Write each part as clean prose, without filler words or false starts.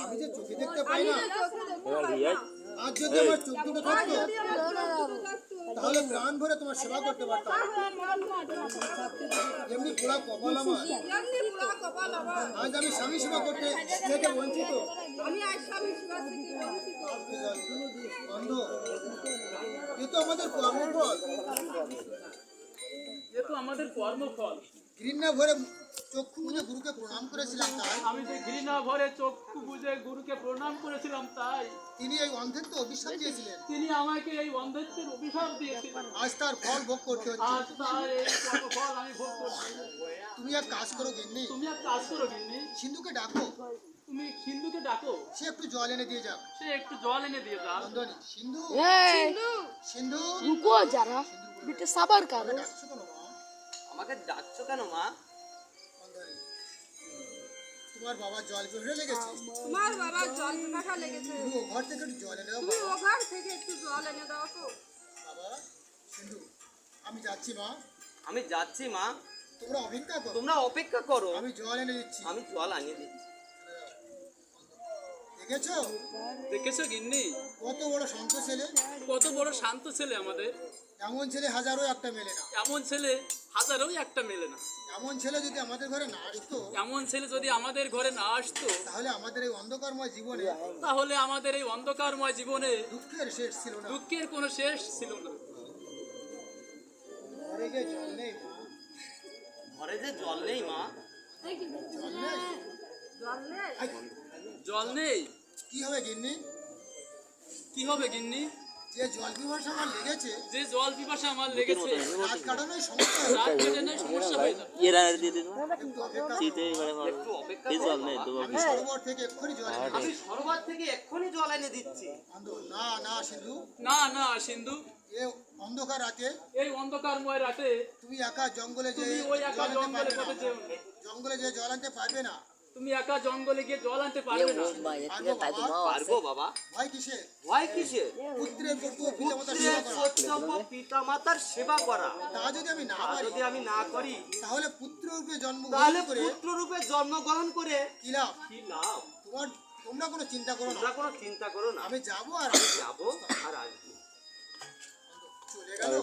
আমি যে চোখে দেখতে পাই না, আজ যদি আমার চোখ দুটো থাকতো তাহলে প্রাণ ভরে তোমার সেবা করতে পারতাম। এমনি পোড়া কপাল আমার, আজ আমি স্বামী সেবা করতে থেকে বঞ্চিত। অন্ধ, এ তো আমাদের কর্মফল। এ তো আমাদের কর্মফল। ঘৃণা ভরে চক্ষু বুঝে গুরুকে প্রণাম করেছিলাম, তাই আমি যে ঘৃণা ভরে চক্ষু বুঝে গুরুকে প্রণাম করেছিলাম, তাই তিনি এই অন্ধত্ব অভিশাপ দিয়েছিলেন। তিনি আমাকে এই অন্ধত্বের অভিশাপ দিয়েছিলেন। আজ তার ফল ভোগ করতে হচ্ছে। আজ তার এই কর্মফল আমি ভোগ করছি। তুমি এক কাজ করো গিন্নি, তুমি এক কাজ করো গিন্নি, সিন্ধুকে ডাকো, তুমি সিন্ধুকে ডাকো, সে একটু জল এনে দিয়ে যাক। সে একটু জল এনে দিয়ে যাক। নন্দনী, সিন্ধু, সিন্ধু, रुको जरा बेटे सबर करो। ডাকছো কেন মা? আমাকে ডাকছো কেন মা? নন্দনী, তোমার বাবা জল পিপাসা লেগেছে, তোমার বাবা জল পিপাসা লেগেছে, তুমি ও ঘর থেকে একটু জল এনে দাও। তুমি ও ঘর থেকে একটু জল এনে দাও তো। বাবা, সিন্ধু, আমি যাচ্ছি মা, আমি যাচ্ছি মা, তোমরা অপেক্ষা করো, তোমরা অপেক্ষা করো, আমি জল এনে দিচ্ছি। আমি জল আনিয়ে দিচ্ছি। দেখেছো দেখেছো গিন্নি, কত বড় শান্ত ছেলে? কত বড় শান্ত ছেলে আমাদের। এমন ছেলে হাজারো একটা মেলে না। এমন ছেলে হাজারও একটা মেলে না। এমন ছেলে যদি আমাদের ঘরে না আসতো এমন ছেলে যদি আমাদের ঘরে না আসতো, তাহলে আমাদের এই অন্ধকারময় জীবনে তাহলে আমাদের এই অন্ধকারময় জীবনে দুঃখের শেষ ছিল না। দুঃখের কোনো শেষ ছিল না। ঘরে গিয়ে জল নেই মা, ঘরে যে জল নেই মা, জল নেই। জল নেই, আই, জল নেই, কি হবে গিন্নি? কি হবে গিন্নি? যে জল পিপাসা আমার লেগেছে, যে জল পিপাসা আমার লেগেছে, রাত কাটানোই সমস্যা হয়ে রাত কাটানোর সমস্যা হয়ে যাবে। একটু অপেক্ষা করো। একটু অপেক্ষা করো। আমি সরোবর থেকে এক্ষুনি জল এনে আমি সরোবর থেকে এক্ষুনি জল এনে দিচ্ছি। না না সিন্ধু, না না সিন্ধু, এ অন্ধকার রাতে এই অন্ধকারময় রাতে তুমি একা জঙ্গলে যে তুমি ওই একা জল আনতে জঙ্গলে পারবে পথে যেও না। না। জঙ্গলে যে জল আনতে পারবে না। তুমি একা জঙ্গলে গিয়ে জল আনতে পারবে না। পারবো বাবা, পারবো বাবা? ভয় কিসে? ভয় কিসে? পুত্রের কর্তব্য পিতামাতার পুত্রের সেবা করা। কর্তব্য পিতামাতার সেবা করা। তা যদি আমি না তা পারি যদি আমি না করি, তাহলে পুত্র রূপে তাহলে জন্মগ্রহণ করে পুত্র রূপে জন্মগ্রহণ করে কি লাভ? কি লাভ? তোমরা কোনো চিন্তা করো না, তোমরা কোনো চিন্তা করো না, আমি যাবো আর আমি যাবো আর আসবো। চলে গেল।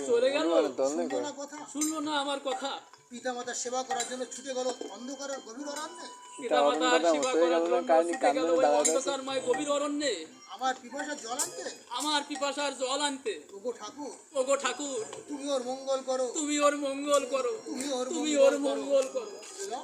চলে গেল, শুনলো না কথা, শুনলো না আমার কথা। পিতামাতার সেবা করার জন্য ছুটে গেল অন্ধকারের গভীর অরণ্যে। পিতামাতার সেবা করার জন্য ছুটে গেল ওই অন্ধকারময় গভীর অরণ্যে, আমার পিপাসা জল আনতে। আমার পিপাসার জল আনতে। ওগো ঠাকুর, ওগো ঠাকুর, তুমি ওর মঙ্গল করো, তুমি ওর মঙ্গল করো, তুমি ওর তুমি মঙ্গল ওর মঙ্গল করো। করো।